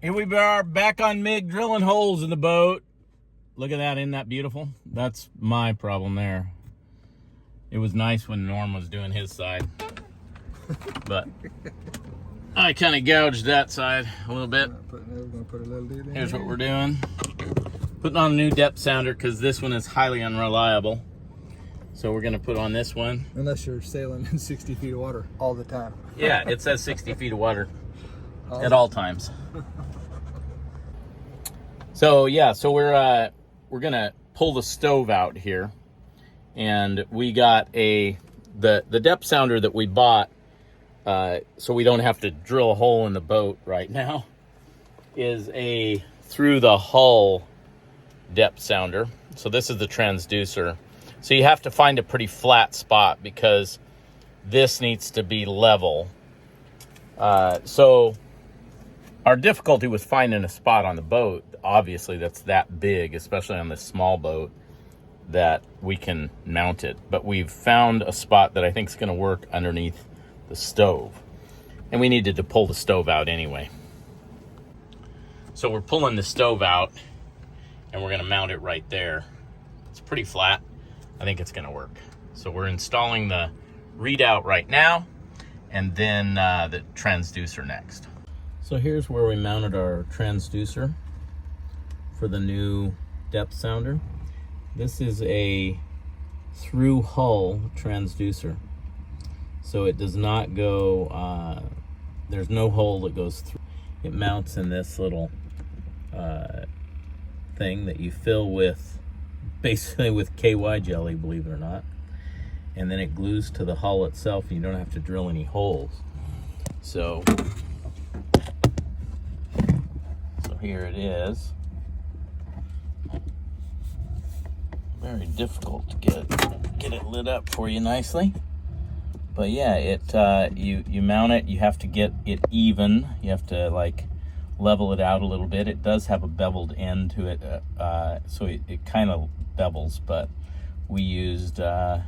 Here we are back on MIG drilling holes in the boat. Look at that, isn't that beautiful? That's my problem there. It was nice when Norm was doing his side, but I kind of gouged that side a little bit. Here's what we're doing. Putting on a new depth sounder because this one is highly unreliable. So we're gonna put on this one. Unless you're sailing in 60 feet of water all the time. Yeah, it says 60 feet of water at all times. So yeah, so we're gonna pull the stove out here, and we got the depth sounder that we bought, so we don't have to drill a hole in the boat right now, is a through the hull depth sounder. So this is the transducer. So you have to find a pretty flat spot because this needs to be level. So our difficulty was finding a spot on the boat, obviously, that's that big, especially on this small boat, that we can mount it. But we've found a spot that I think is going to work underneath the stove. And we needed to pull the stove out anyway. So we're pulling the stove out, and we're going to mount it right there. It's pretty flat. I think it's going to work. So we're installing the readout right now, and then the transducer next. So here's where we mounted our transducer for the new depth sounder. This is a through hull transducer. So it does not go, there's no hole that goes through. It mounts in this little thing that you fill with, basically with KY jelly, believe it or not. And then it glues to the hull itself, and you don't have to drill any holes. So here it is. Very difficult to get it lit up for you nicely. But yeah, you mount it, you have to get it even. You have to like level it out a little bit. It does have a beveled end to it, so it kind of bevels, but we used 4000,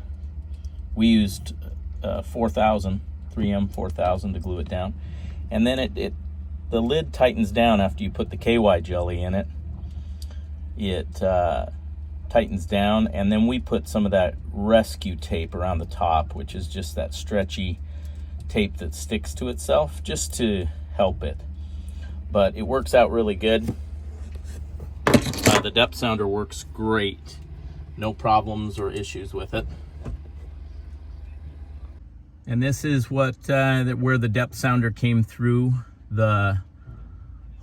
3M 4000 to glue it down. And then the lid tightens down after you put the KY jelly in it. It tightens down, and then we put some of that rescue tape around the top, which is just that stretchy tape that sticks to itself, just to help it. But it works out really good. The depth sounder works great. No problems or issues with it. And this is where the depth sounder came through the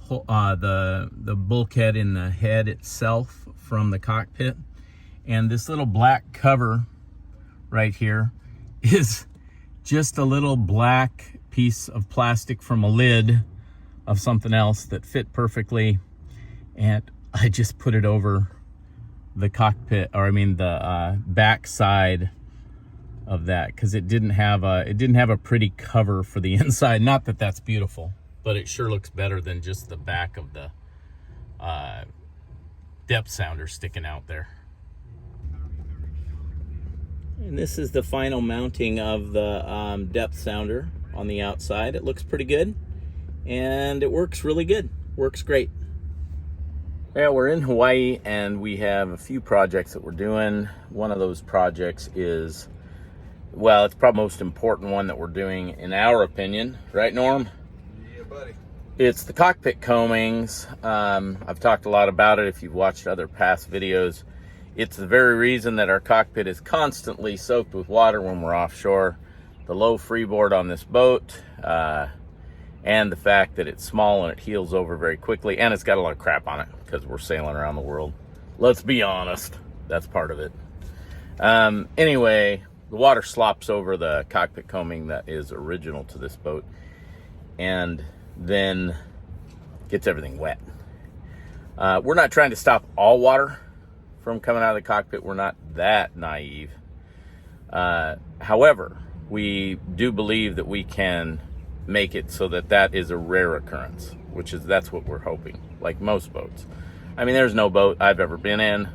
bulkhead in the head itself from the cockpit. And this little black cover right here is just a little black piece of plastic from a lid of something else that fit perfectly, and I just put it over the cockpit, or I mean the back side of that, because it didn't have a pretty cover for the inside. Not that that's beautiful, but it sure looks better than just the back of the depth sounder sticking out there. And this is the final mounting of the depth sounder on the outside. It looks pretty good, and it works really good. Works great. Yeah, we're in Hawaii, and we have a few projects that we're doing. One of those projects is, well, it's probably the most important one that we're doing in our opinion. Right, Norm? Yeah, buddy. It's the cockpit combings. I've talked a lot about it if you've watched other past videos. It's the very reason that our cockpit is constantly soaked with water when we're offshore. The low freeboard on this boat, and the fact that it's small and it heals over very quickly, and it's got a lot of crap on it because we're sailing around the world. Let's be honest, that's part of it. Anyway, the water slops over the cockpit combing that is original to this boat, and then gets everything wet. We're not trying to stop all water from coming out of the cockpit. We're not that naive. However, we do believe that we can make it so that is a rare occurrence, that's what we're hoping, like most boats. I mean, there's no boat I've ever been in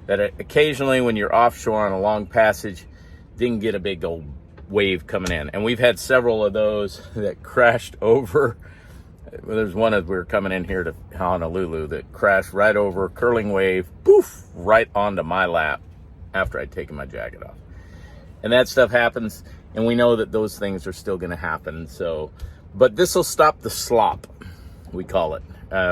that occasionally when you're offshore on a long passage didn't get a big old wave coming in. And we've had several of those that crashed over There's one as we were coming in here to Honolulu that crashed right over, curling wave, poof, right onto my lap after I'd taken my jacket off. And that stuff happens, and we know that those things are still going to happen. So, but this will stop the slop, we call it,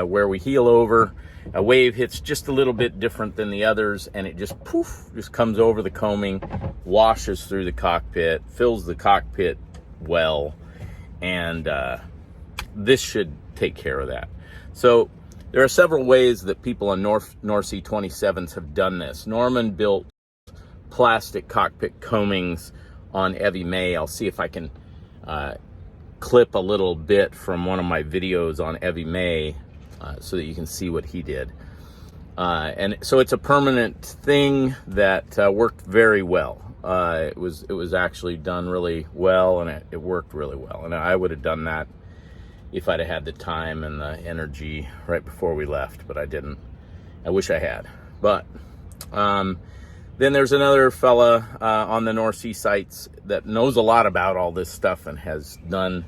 where we heel over. A wave hits just a little bit different than the others, and it just poof, just comes over the combing, washes through the cockpit, fills the cockpit well, and this should take care of that. So there are several ways that people on North Sea 27s have done this. Norman built plastic cockpit combings on Evie May. I'll see if I can clip a little bit from one of my videos on Evie May so that you can see what he did. And so it's a permanent thing that worked very well. It was actually done really well, and it worked really well. And I would have done that if I'd have had the time and the energy right before we left, but I didn't. I wish I had. But then there's another fella on the North Sea sites that knows a lot about all this stuff and has done,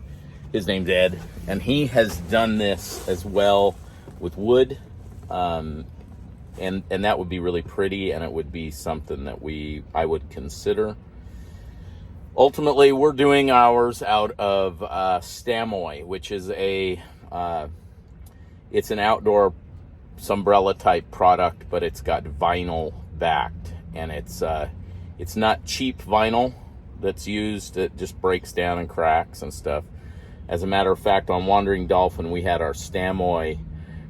his name's Ed, and he has done this as well with wood. And that would be really pretty, and it would be something that I would consider. Ultimately, we're doing ours out of Stamoy, which is it's an outdoor umbrella type product, but it's got vinyl backed, and it's not cheap vinyl that's used. It just breaks down and cracks and stuff. As a matter of fact, on Wandering Dolphin, we had our Stamoy.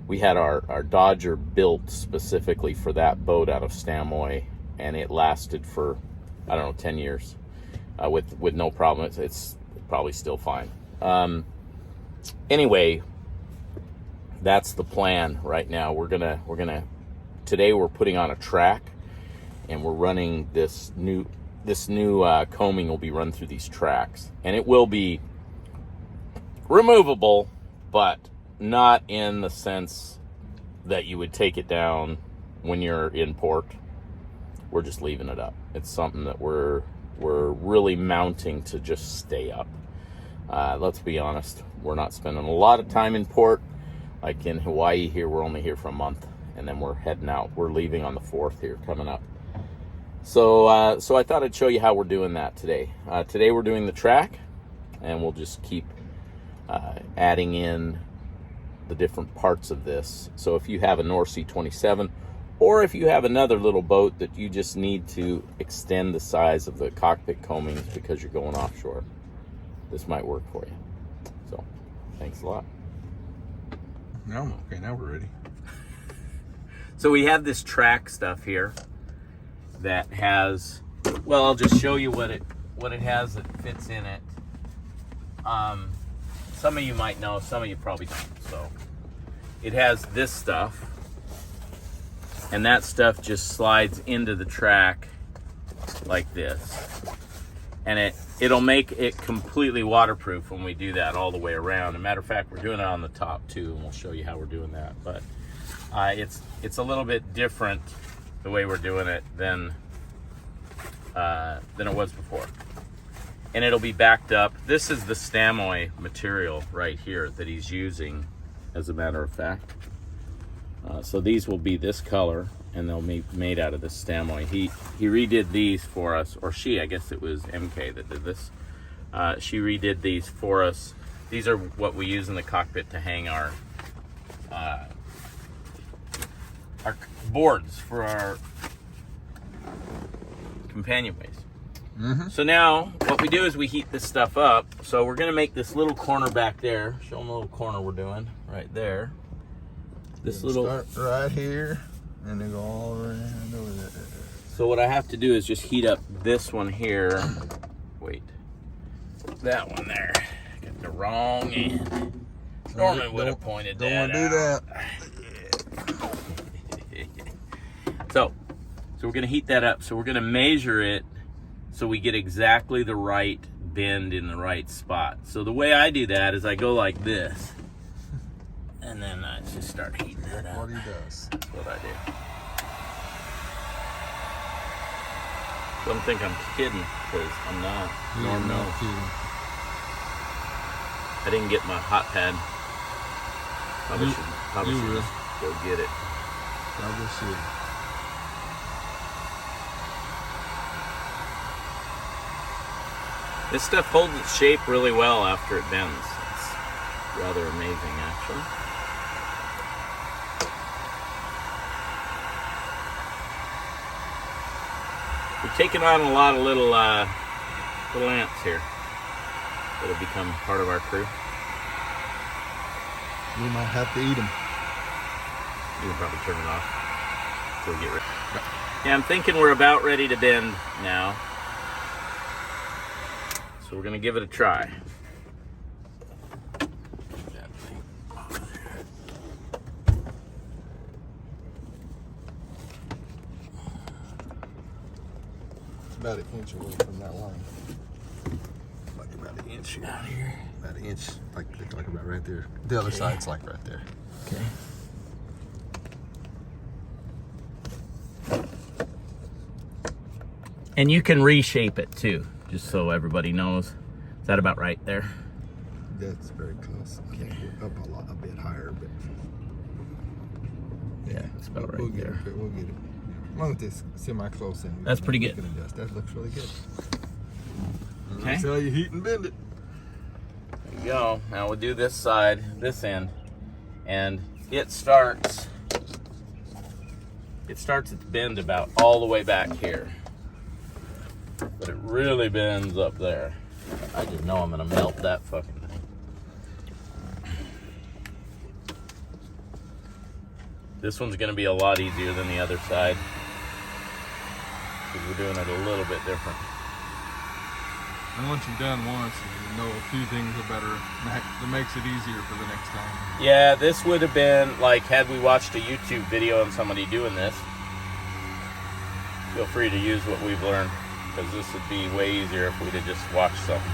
We had our Dodger built specifically for that boat out of Stamoy, and it lasted for, I don't know, 10 years with no problem. It's probably still fine. Anyway, that's the plan right now. Today we're putting on a track, and we're running this new combing will be run through these tracks, and it will be removable, but not in the sense that you would take it down when you're in port. We're just leaving it up. It's something that we're really mounting to just stay up. Let's be honest, we're not spending a lot of time in port. Like in Hawaii here, we're only here for a month, and then we're heading out. We're leaving on the 4th here, coming up. So I thought I'd show you how we're doing that today. Today we're doing the track, and we'll just keep adding in the different parts of this. So if you have a North Sea 27, or if you have another little boat that you just need to extend the size of the cockpit combings because you're going offshore, this might work for you. So thanks a lot. No, okay, now we're ready. So we have this track stuff here that has, well, I'll just show you what it has that fits in it. Some of you might know, some of you probably don't. So it has this stuff, and that stuff just slides into the track like this, and it'll make it completely waterproof when we do that all the way around. As a matter of fact, we're doing it on the top too, and we'll show you how we're doing that. But it's a little bit different the way we're doing it than it was before. And it'll be backed up. This is the Stamoy material right here that he's using, as a matter of fact. So these will be this color, and they'll be made out of this Stamoy. He redid these for us, or she, I guess it was MK that did this. She redid these for us. These are what we use in the cockpit to hang our boards for our companionways. Mm-hmm. So now what we do is we heat this stuff up. So we're going to make this little corner back there. Show them the little corner we're doing right there. This little start right here and then go all around over there. So what I have to do is just heat up this one here. Wait, that one there. Got the wrong end. Norman would have pointed that out. Don't want to do that. So we're going to heat that up. So we're going to measure it so we get exactly the right bend in the right spot. So the way I do that is I go like this, and then I just start heating it up. What he does. That's what I do. Don't think I'm kidding, because I'm not. Norm, no kidding. I didn't get my hot pad. Probably should will. just go get it. Probably should. This stuff holds its shape really well after it bends. It's rather amazing, actually. We've taken on a lot of little ants here that'll become part of our crew. We might have to eat them. You can probably turn it off until we get ready. Yeah, I'm thinking we're about ready to bend now. So we're gonna give it a try. About an inch away from that line. Like about an inch out here. About an inch, like about right there. The other side's like right there. Okay. And you can reshape it too, just so everybody knows. Is that about right there? That's very close. Okay. Up a bit higher, but yeah, it's about right there. We'll get it. As long as it's semi-close in. That's pretty good. That looks really good. Okay. That's how you heat and bend it. There you go. Now we'll do this side, this end, and it starts its bend about all the way back here. But it really bends up there. I just know I'm gonna melt that fucking thing. This one's gonna be a lot easier than the other side, because we're doing it a little bit different. And once you've done once, you know a few things are better. That makes it easier for the next time. Yeah, this would have been like, had we watched a YouTube video on somebody doing this, feel free to use what we've learned, because this would be way easier if we'd have just watched something.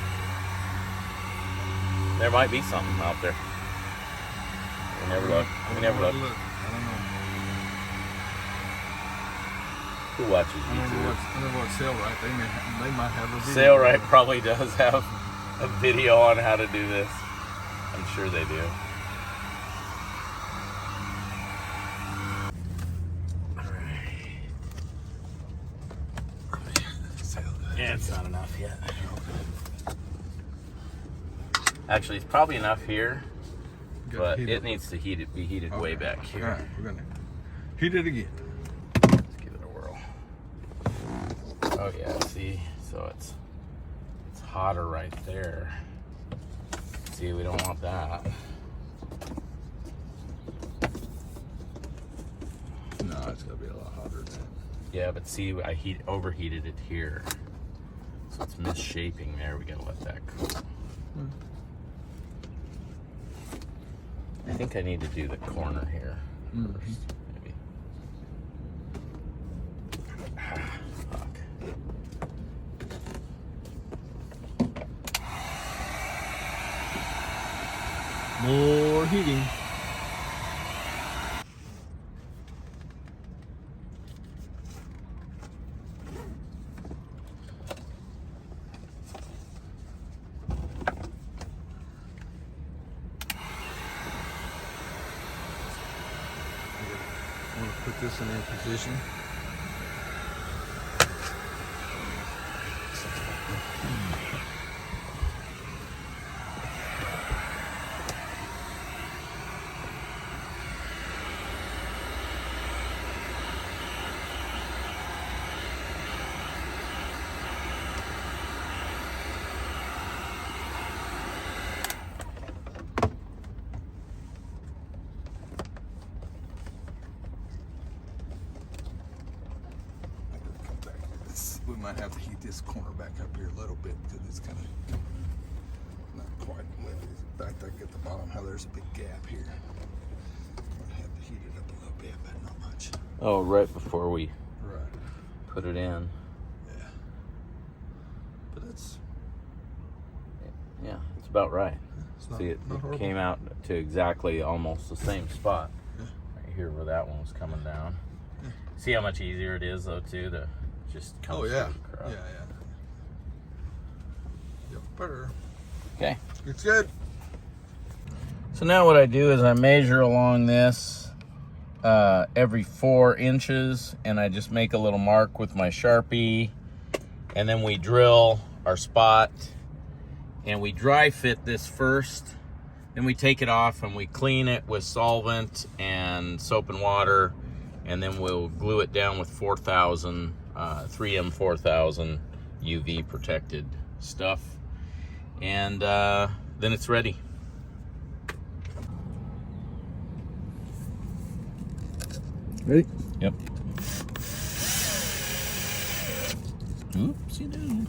There might be something out there. We never look. We never look. I don't know. Who watches I YouTube? don't know what Sailrite. They might have a video. Sailrite probably does have a video on how to do this. I'm sure they do. Yeah, it's not enough yet. Actually, it's probably enough here, but it needs to be heated way back here. All right, we're gonna heat it again. Let's give it a whirl. Oh yeah, see, so it's hotter right there. See, we don't want that. No, it's gonna be a lot hotter than that. Yeah, but see, I overheated it here. So it's misshaping there. We gotta let that cool. I think I need to do the corner here first, maybe. Fuck. More heating. I'm going to put this in position. We might have to heat this corner back up here a little bit because it's kind of not quite wet. In fact, I get the bottom how there's a big gap here. I'm gonna have to heat it up a little bit, but not much. Oh, right before we Right. put it in. Yeah. But it's Yeah, it's about right. not, See, it not horrible. came out to exactly almost the same spot. Yeah. Right here where that one was coming down. Yeah. See how much easier it is though too to just come Oh yeah. through the crowd. Yeah. Yep. Better. Okay. It's good. So now what I do is I measure along this every 4 inches, and I just make a little mark with my Sharpie, and then we drill our spot, and we dry fit this first. Then we take it off and we clean it with solvent and soap and water, and then we'll glue it down with 4000, 3M 4000 UV protected stuff, and then it's ready. Ready? Yep. Oopsie doo.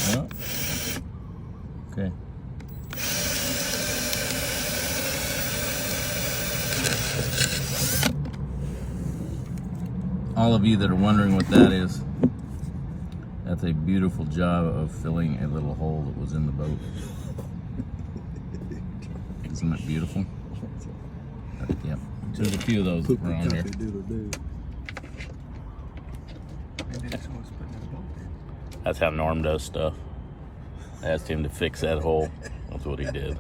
Well, okay. All of you that are wondering what that is, that's a beautiful job of filling a little hole that was in the boat. Isn't that beautiful? Yep. There's a few of those around here. That's how Norm does stuff. I asked him to fix that hole. That's what he did.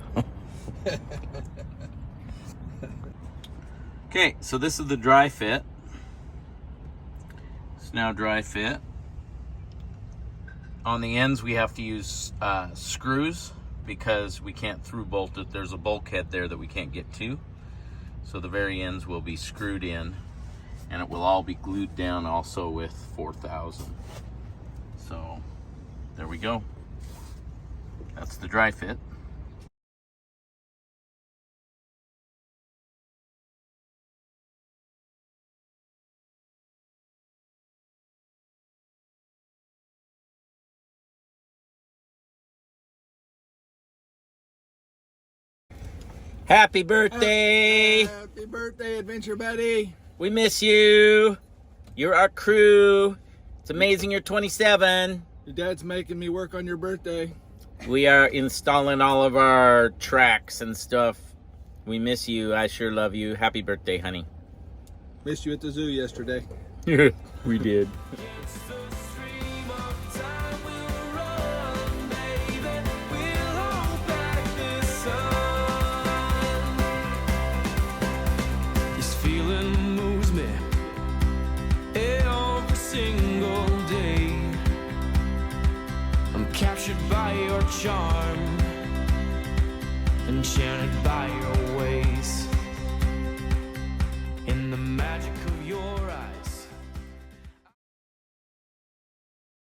Okay, so this is the dry fit. It's now dry fit. On the ends we have to use screws because we can't through bolt it. There's a bulkhead there that we can't get to. So the very ends will be screwed in, and it will all be glued down also with 4000. So there we go. That's the dry fit. Happy birthday! Happy birthday, Adventure Buddy! We miss you. You're our crew. It's amazing you're 27. Your dad's making me work on your birthday. We are installing all of our tracks and stuff. We miss you. I sure love you. Happy birthday, honey. Missed you at the zoo yesterday. We did. Captured by your charm, enchanted by your